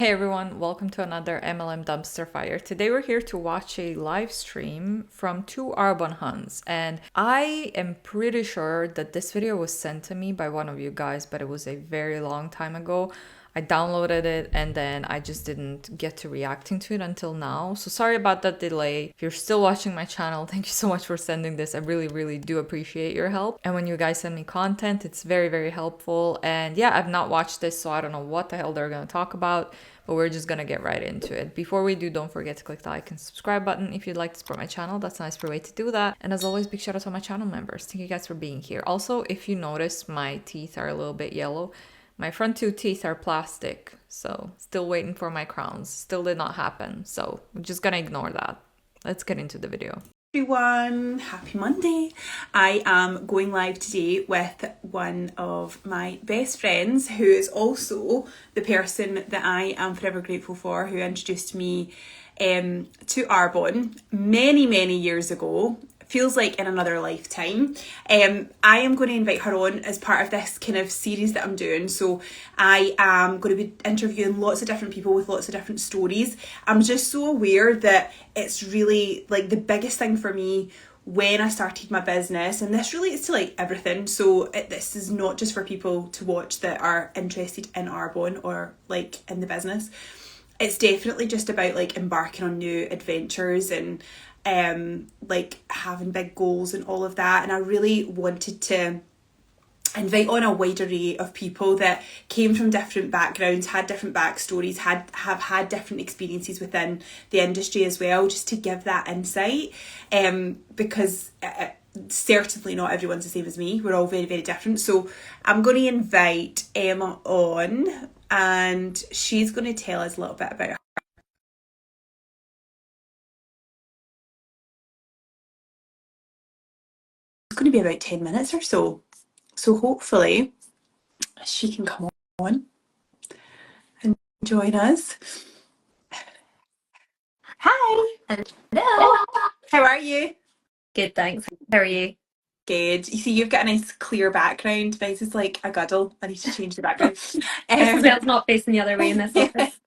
Hey everyone, welcome to another MLM Dumpster Fire. Today we're here to watch a live stream from two Arbonne huns, and I am pretty sure that this video was sent to me by one of you guys, but it was a very long time ago. I downloaded it and then I just didn't get to reacting to it until now. So sorry about that delay. If you're still watching my channel, thank you so much for sending this. I really do appreciate your help. And when you guys send me content, it's very helpful. And yeah, I've not watched this, so I don't know what the hell they're gonna talk about, but we're just gonna get right into it. Before we do, don't forget to click the like and subscribe button if you'd like to support my channel. That's a nice way to do that. And as always, big shout out to my channel members. Thank you guys for being here. Also, if you notice, my teeth are a little bit yellow. My front two teeth are plastic, so still waiting for my crowns. Still did not happen, so I'm just gonna ignore that. Let's get into the video. Everyone, happy Monday. I am going live today with one of my best friends, who is also the person that I am forever grateful for, who introduced me to Arbonne many years ago. Feels like in another lifetime. I am going to invite her on as part of this kind of series that I'm doing. So I am going to be interviewing lots of different people with lots of different stories. I'm just so aware that it's really like the biggest thing for me when I started my business, and this relates to like everything. So this is not just for people to watch that are interested in Arbonne or like in the business. It's definitely just about like embarking on new adventures and like having big goals and all of that. And I really wanted to invite on a wide array of people that came from different backgrounds, had different backstories, have had different experiences within the industry as well, just to give that insight, because certainly not everyone's the same as me. We're all very different. So I'm going to invite Emma on, and she's going to tell us a little bit about her. It's going to be about 10 minutes or so. So hopefully she can come on and join us. Hi. Hello. How are you? Good, thanks. How are you? Good. You see, you've got a nice clear background. Mine's is like a guddle. I need to change the background. Just so it's not facing the other way in this office.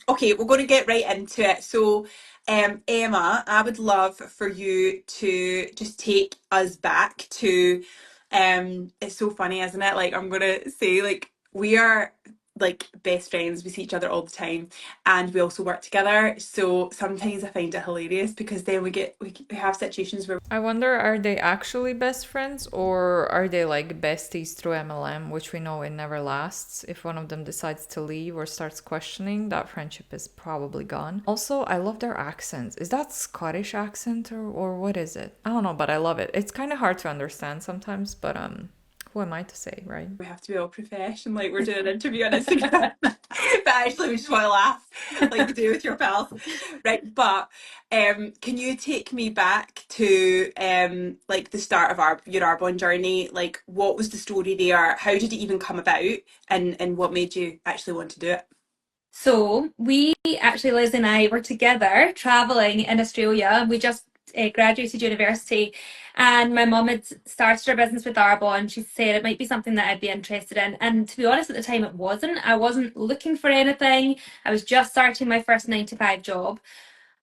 Okay, we're going to get right into it. So, Emma, I would love for you to just take us back to, it's so funny, isn't it? Like, I'm going to say, like, we are like best friends. We see each other all the time, and we also work together. So sometimes I find it hilarious because then we have situations where I wonder, are they actually best friends or are they like besties through MLM, which we know it never lasts. If one of them decides to leave or starts questioning, that friendship is probably gone. Also, I love their accents. Is that Scottish accent or what is it? I don't know, but I love it. It's kind of hard to understand sometimes, but who am I to say, right? we have to be all professional, like we're doing an interview on Instagram. But actually we just want to laugh like you do with your pals, right? But can you take me back to like the start of your Arbonne journey? Like, what was the story there? How did it even come about, and what made you actually want to do it? So we actually, Liz and I were together traveling in Australia. We just graduated university, and my mum had started her business with Arbonne. She said it might be something that I'd be interested in. And to be honest, at the time it wasn't. I wasn't looking for anything. I was just starting my first 9 to 5 job.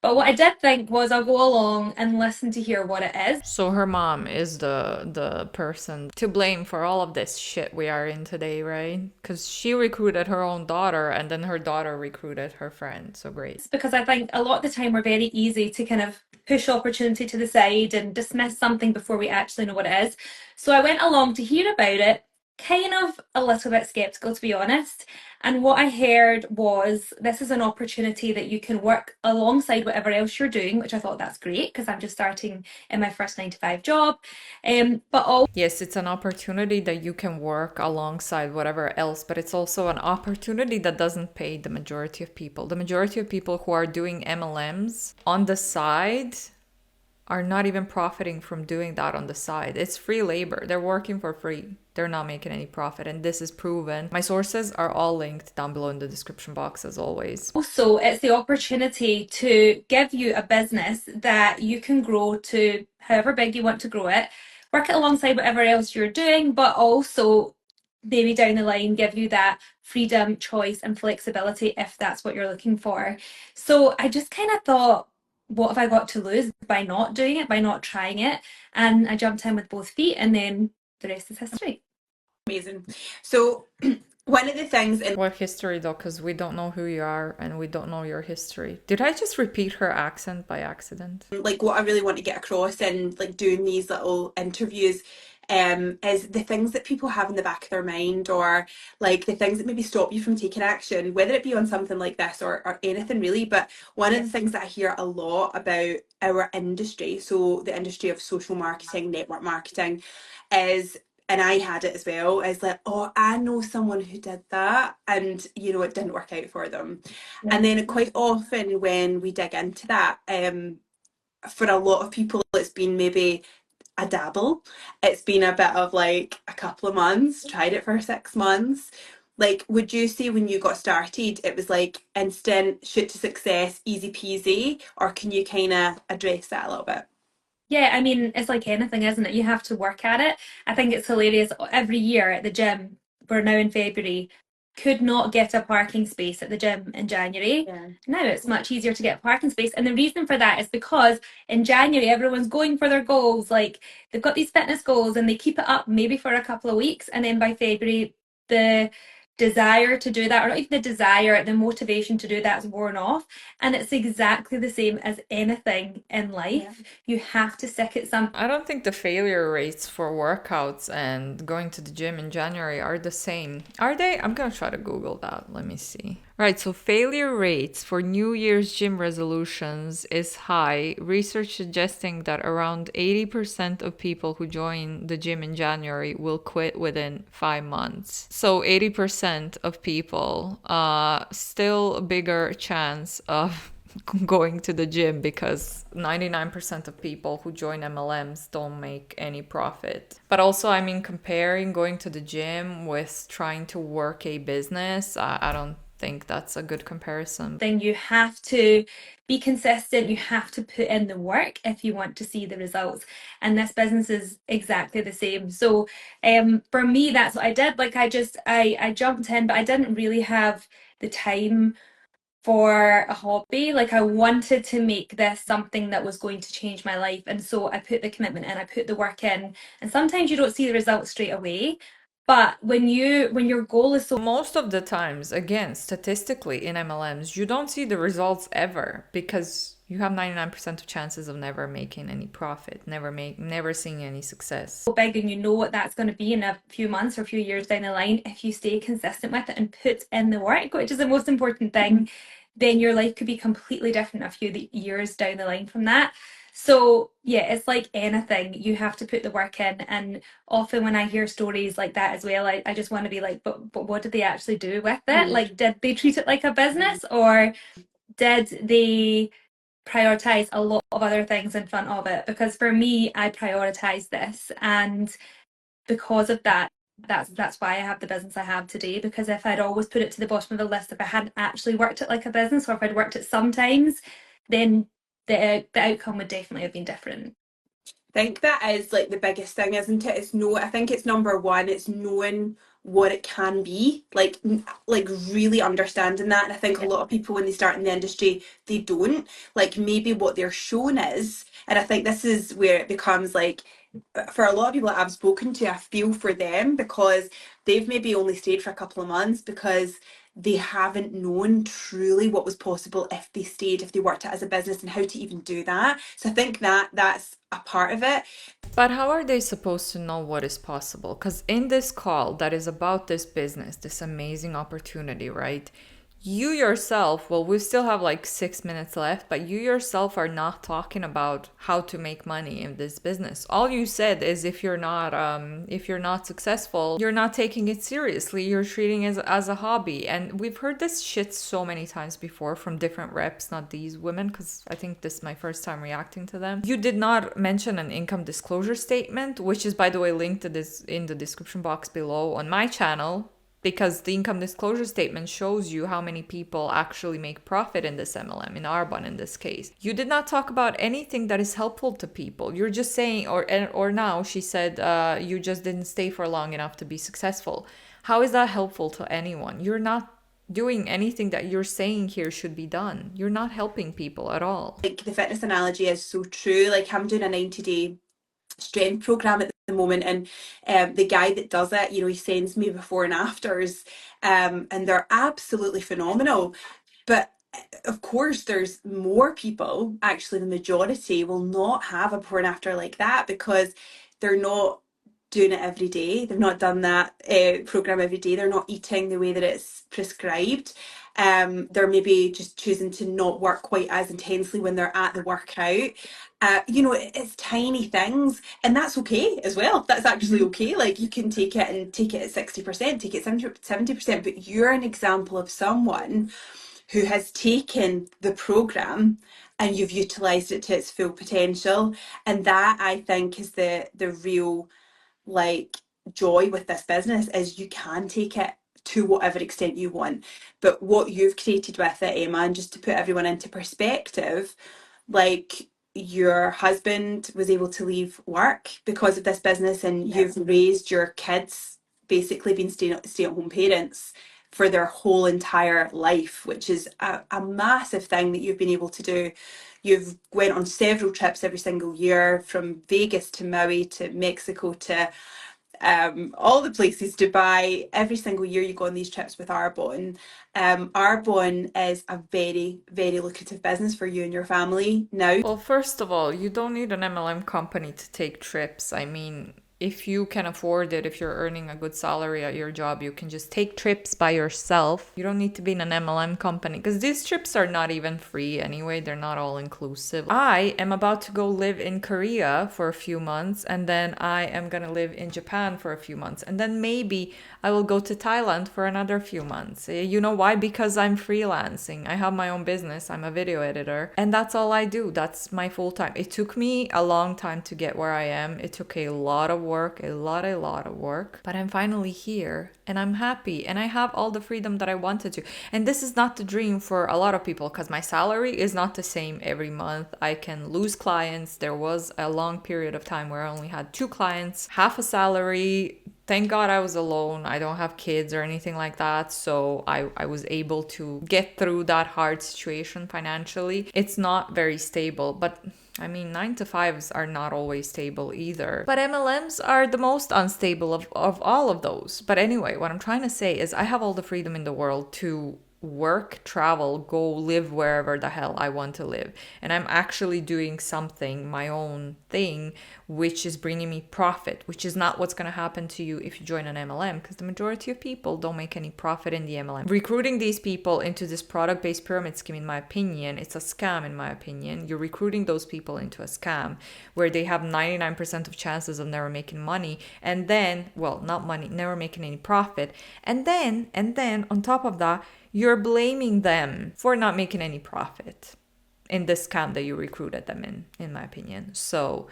But what I did think was I'll go along and listen to hear what it is. So her mom is the person to blame for all of this shit we are in today, right? Because she recruited her own daughter and then her daughter recruited her friend. So great. Because I think a lot of the time we're very easy to kind of push opportunity to the side and dismiss something before we actually know what it is. So I went along to hear about it, kind of a little bit skeptical, to be honest. And what I heard was this is an opportunity that you can work alongside whatever else you're doing, which I thought that's great because I'm just starting in my first 9 to 5 job. But Yes, it's an opportunity that you can work alongside whatever else, but it's also an opportunity that doesn't pay the majority of people. The majority of people who are doing MLMs on the side are not even profiting from doing that on the side. It's free labor. They're working for free. They're not making any profit, and this is proven. My sources are all linked down below in the description box as always. also, it's the opportunity to give you a business that you can grow to however big you want to grow it, work it alongside whatever else you're doing, but also maybe down the line give you that freedom, choice, and flexibility if that's what you're looking for. So I just kind of thought, what have I got to lose by not doing it, by not trying it? And I jumped in with both feet, and then the rest is history. Amazing. So one of the things in What history though? Because we don't know who you are and we don't know your history. Did I just repeat her accent by accident? like what I really want to get across and like doing these little interviews is the things that people have in the back of their mind, or like the things that maybe stop you from taking action, whether it be on something like this or anything really. But one of the things that I hear a lot about our industry, so the industry of social marketing, network marketing, is, and I had it as well, is like, oh, I know someone who did that and you know it didn't work out for them. And then quite often when we dig into that, for a lot of people it's been maybe a dabble. It's been a bit of like a couple of months, tried it for 6 months. Like, would you say when you got started, it was like instant, shoot to success, easy peasy, or can you kind of address that a little bit? Yeah, I mean, it's like anything, isn't it? You have to work at it. I think it's hilarious. Every year at the gym, we're now in February, could not get a parking space at the gym in January. Yeah. Now it's much easier to get a parking space. And the reason for that is because in January, everyone's going for their goals. Like they've got these fitness goals and they keep it up maybe for a couple of weeks. And then by February, the desire to do that, or not even the desire, the motivation to do that is worn off. And it's exactly the same as anything in life. You have to stick at something. I don't think the failure rates for workouts and going to the gym in January are the same. Are they? I'm gonna try to Google that. Let me see. Right, so failure rates for New Year's gym resolutions is high. Research suggesting that around 80% of people who join the gym in January will quit within 5 months. So 80% of people, still a bigger chance of going to the gym because 99% of people who join MLMs don't make any profit. But also, I mean, comparing going to the gym with trying to work a business, I don't think that's a good comparison. Then you have to be consistent, you have to put in the work if you want to see the results. And this business is exactly the same. So for me, that's what I did. Like I jumped in, but I didn't really have the time for a hobby. Like I wanted to make this something that was going to change my life. And so I put the commitment in, I put the work in. And sometimes you don't see the results straight away. But when your goal is so, Most of the times, again, statistically in MLMs, you don't see the results ever because you have 99% of chances of never making any profit, never seeing any success. big, and you know what that's going to be in a few months or a few years down the line, if you stay consistent with it and put in the work, which is the most important thing, then your life could be completely different a few years down the line from that. So yeah, it's like anything, you have to put the work in. And often when I hear stories like that as well, I just want to be like, but what did they actually do with it? Like, did they treat it like a business, or did they prioritize a lot of other things in front of it? Because for me, I prioritize this, and because of that, that's why I have the business I have today. Because if I'd always put it to the bottom of the list, if I hadn't actually worked it like a business, or if I'd worked it sometimes, then the outcome would definitely have been different. I think that is like the biggest thing, isn't it? I think it's number one, it's knowing what it can be, like really understanding that. And I think a lot of people when they start in the industry, they don't, like maybe what they're shown is, and I think this is where it becomes like, for a lot of people that I've spoken to, I feel for them because they've maybe only stayed for a couple of months because they haven't known truly what was possible if they stayed, if they worked it as a business, and how to even do that. So I think that that's a part of it. But how are they supposed to know what is possible? Because in this call that is about this business, this amazing opportunity, right? You yourself, well, we still have like 6 minutes left, but you yourself are not talking about how to make money in this business. All you said is if you're not successful, you're not taking it seriously. You're treating it as a hobby. And we've heard this shit so many times before from different reps, not these women, because I think this is my first time reacting to them. You did not mention an income disclosure statement, which is, by the way, linked to this in the description box below on my channel. because the income disclosure statement shows you how many people actually make profit in this MLM, in Arbonne in this case. You did not talk about anything that is helpful to people. You're just saying, or now she said, you just didn't stay for long enough to be successful. How is that helpful to anyone? You're not doing anything that you're saying here should be done. You're not helping people at all. Like, the fitness analogy is so true. Like, I'm doing a 90-day strength program at the moment, and the guy that does it, he sends me before and afters, and they're absolutely phenomenal. But of course, there's more people, actually the majority will not have a before and after like that, because they're not doing it every day. They've not done that program every day. They're not eating the way that it's prescribed. They're maybe just choosing to not work quite as intensely when they're at the workout. It's tiny things, and that's okay as well. That's actually okay. Like, you can take it at 60%, take it 70%, but you're an example of someone who has taken the program and you've utilized it to its full potential. And that, I think, is the real, like, joy with this business, is you can take it to whatever extent you want. But what you've created with it, Emma, and just to put everyone into perspective, like, your husband was able to leave work because of this business, and you've raised your kids, basically being stay-at-home parents for their whole entire life, which is a massive thing that you've been able to do. You've went on several trips every single year, from Vegas to Maui to Mexico to all the places, Dubai. Every single year you go on these trips with Arbonne. Arbonne is a very, very lucrative business for you and your family now. Well, first of all, you don't need an MLM company to take trips. I mean, if you can afford it, if you're earning a good salary at your job, you can just take trips by yourself. You don't need to be in an MLM company, because these trips are not even free anyway. They're not all inclusive. I am about to go live in Korea for a few months, and then I am gonna live in Japan for a few months, and then maybe I will go to Thailand for another few months. You know why? Because I'm freelancing. I have my own business. I'm a video editor, and that's all I do. That's my full time. It took me a long time to get where I am. It took a lot of work, a lot of work, but I'm finally here and I'm happy and I have all the freedom that I wanted to. And this is not the dream for a lot of people, because my salary is not the same every month. I can lose clients. There was a long period of time where I only had 2 clients, half a salary. Thank God I was alone. I don't have kids or anything like that. So I was able to get through that hard situation financially. It's not very stable, but I mean, 9-to-5s are not always stable either. But MLMs are the most unstable of all of those. But anyway, what I'm trying to say is I have all the freedom in the world to work, travel, go live wherever the hell I want to live. And I'm actually doing something, my own thing, which is bringing me profit, which is not what's going to happen to you if you join an MLM, because the majority of people don't make any profit in the MLM. Recruiting these people into this product-based pyramid scheme, in my opinion, it's a scam, in my opinion. You're recruiting those people into a scam where they have 99% of chances of never making money, and then, well, not money, never making any profit. And then on top of that, you're blaming them for not making any profit in this scam that you recruited them in my opinion. So,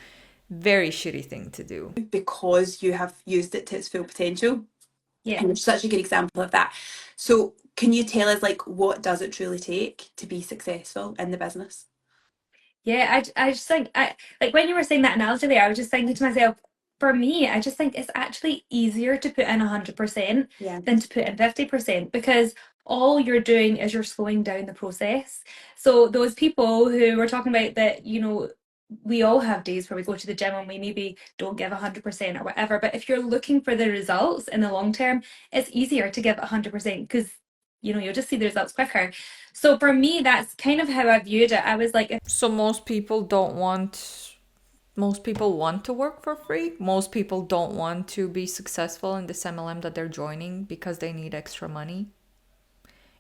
very shitty thing to do. Because you have used it to its full potential. Yeah. And you're such a good example of that. So, can you tell us, like, what does it truly take to be successful in the business? Yeah, I just think like when you were saying that analogy there, I was just thinking to myself, for me, I just think it's actually easier to put in 100% Yeah. than to put in 50%, because all you're doing is you're slowing down the process. So those people who were talking about that, we all have days where we go to the gym and we maybe don't give 100% or whatever. But if you're looking for the results in the long term, it's easier to give 100% because you'll just see the results quicker. So for me, that's kind of how I viewed it. I was like, So most people want to work for free. Most people don't want to be successful in this MLM that they're joining because they need extra money.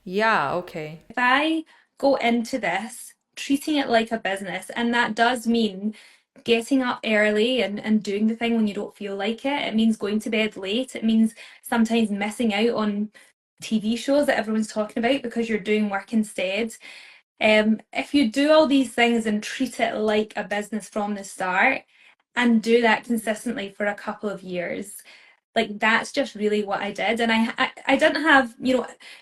Yeah, okay. if I go into this treating it like a business, and that does mean getting up early and doing the thing when you don't feel like it means going to bed late, it means sometimes missing out on TV shows that everyone's talking about because you're doing work instead. If you do all these things and treat it like a business from the start and do that consistently for a couple of years, Like that's just really what I did. And I didn't have,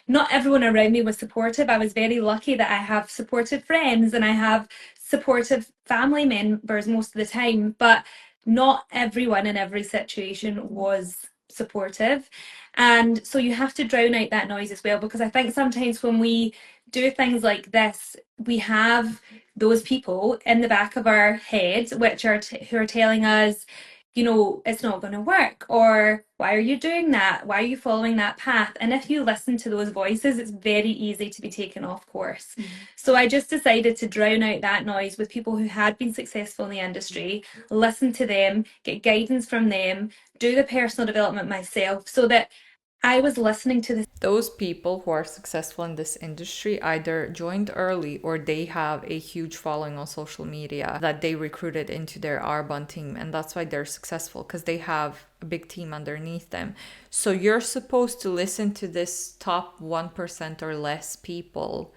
not everyone around me was supportive. I was very lucky that I have supportive friends and I have supportive family members most of the time, but not everyone in every situation was supportive. And so you have to drown out that noise as well, because I think sometimes when we do things like this, we have those people in the back of our head which are who are telling us, it's not going to work, or why are you doing that, why are you following that path? And if you listen to those voices, it's very easy to be taken off course. So I just decided to drown out that noise with people who had been successful in the industry, listen to them, get guidance from them, do the personal development myself, so that I was listening to Those people who are successful in this industry either joined early or they have a huge following on social media that they recruited into their Arbonne team, and that's why they're successful, because they have a big team underneath them. So you're supposed to listen to this top 1% or less people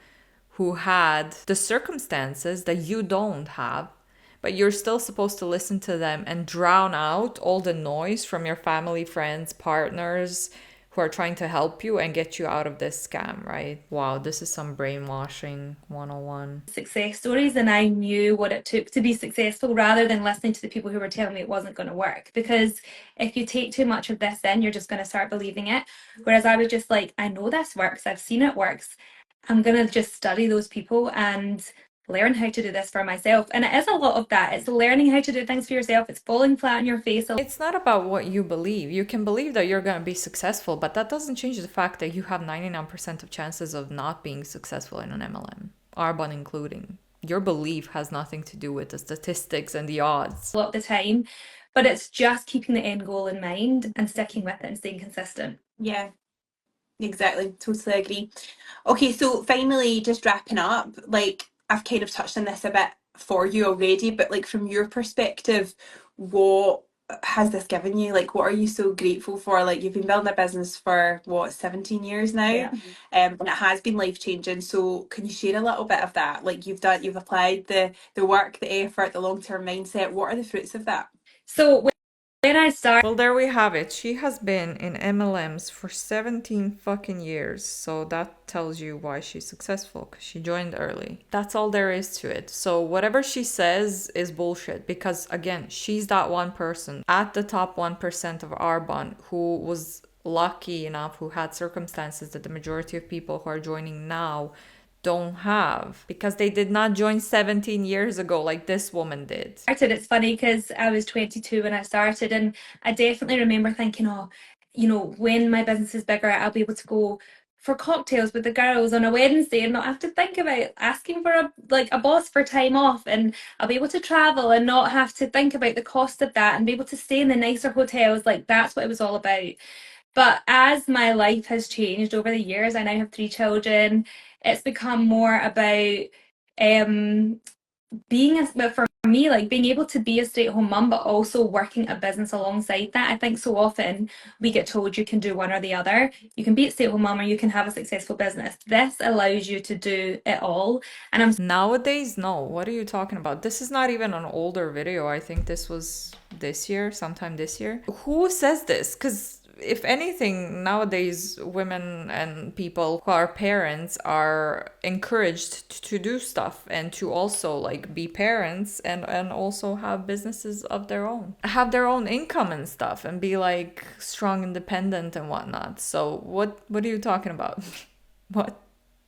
who had the circumstances that you don't have, but you're still supposed to listen to them and drown out all the noise from your family, friends, partners who are trying to help you and get you out of this scam, right? Wow, this is some brainwashing 101. success stories, and I knew what it took to be successful, rather than listening to the people who were telling me it wasn't going to work. Because if you take too much of this in, you're just going to start believing it. Whereas I was just like, I know this works, I've seen it works. I'm going to just study those people and learn how to do this for myself. And it is a lot of that. It's learning how to do things for yourself. It's falling flat on your face. It's not about what you believe. You can believe that you're going to be successful, but that doesn't change the fact that you have 99% of chances of not being successful in an MLM, Arbonne including. Your belief has nothing to do with the statistics and the odds. A lot of the time, but it's just keeping the end goal in mind and sticking with it and staying consistent. Yeah, exactly. Totally agree. Okay, so finally, just wrapping up, like I've kind of touched on this a bit for you already, but like from your perspective, what has this given you? Like, what are you so grateful for? Like, you've been building a business for what, 17 years now? Yeah. And it has been life changing. So can you share a little bit of that? Like you've applied the work, the effort, the long-term mindset. What are the fruits of that? So when I started, Well, there we have it. She has been in MLMs for 17 fucking years. So that tells you why she's successful, because she joined early. That's all there is to it. So whatever she says is bullshit, because again, she's that one person at the top 1% of Arbonne who was lucky enough, who had circumstances that the majority of people who are joining now don't have, because they did not join 17 years ago like this woman did. it's funny because I was 22 when I started, and I definitely remember thinking, oh, when my business is bigger, I'll be able to go for cocktails with the girls on a Wednesday and not have to think about asking for a boss for time off, and I'll be able to travel and not have to think about the cost of that and be able to stay in the nicer hotels. Like that's what it was all about. But as my life has changed over the years, I now have 3 children. It's become more about for me, like being able to be a stay-at-home mum, but also working a business alongside that. I think so often we get told you can do one or the other. You can be a stay-at-home mum or you can have a successful business. This allows you to do it all. And Nowadays, no. What are you talking about? This is not even an older video. I think this was this year, sometime this year. Who says this? Because if anything, nowadays women and people who are parents are encouraged to do stuff and to also like be parents and also have businesses of their own, have their own income and stuff, and be like strong, independent and whatnot. So what are you talking about? What?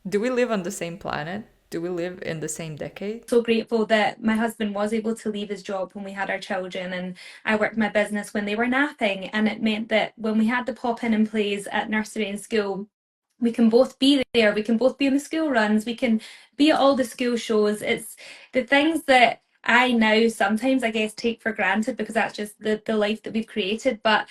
Do we live on the same planet? Do we live in the same decade? so grateful that my husband was able to leave his job when we had our children, and I worked my business when they were napping, and it meant that when we had the pop-in and plays at nursery and school, we can both be there, we can both be in the school runs, we can be at all the school shows. It's the things that I now sometimes I guess take for granted because that's just the life that we've created. But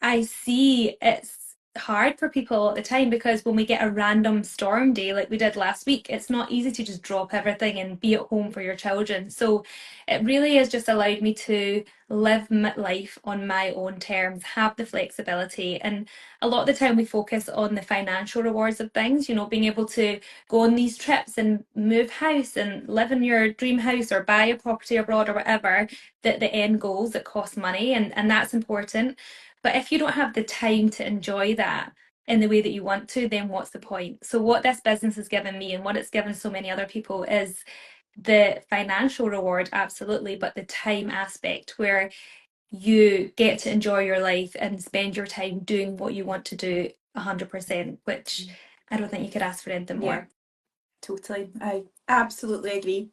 I see it's hard for people all the time, because when we get a random storm day like we did last week, it's not easy to just drop everything and be at home for your children. So it really has just allowed me to live life on my own terms, have the flexibility. And a lot of the time we focus on the financial rewards of things, being able to go on these trips and move house and live in your dream house or buy a property abroad or whatever, that the end goals that cost money, and that's important. But if you don't have the time to enjoy that in the way that you want to, then what's the point? So what this business has given me and what it's given so many other people is the financial reward, absolutely, but the time aspect where you get to enjoy your life and spend your time doing what you want to do 100%, which I don't think you could ask for anything more. Yeah, totally. I absolutely agree.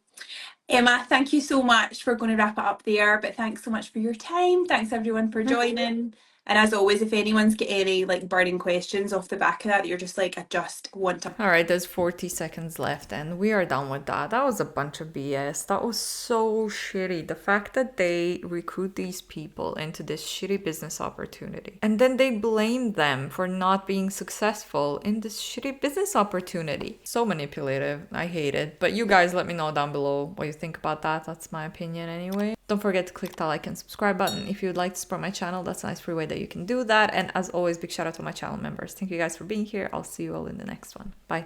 Emma, thank you so much. We're going to wrap it up there, but thanks so much for your time. Thanks everyone for joining. And as always, if anyone's got any like burning questions off the back of that you're just like, I just want to. All right, there's 40 seconds left and we are done with that. That was a bunch of BS. That was so shitty. The fact that they recruit these people into this shitty business opportunity and then they blame them for not being successful in this shitty business opportunity. So manipulative. I hate it. But you guys let me know down below what you think about that. That's my opinion anyway. Don't forget to click that like and subscribe button if you'd like to support my channel. That's a nice free way that you can do that. And as always, big shout out to my channel members. Thank you guys for being here. I'll see you all in the next one. Bye.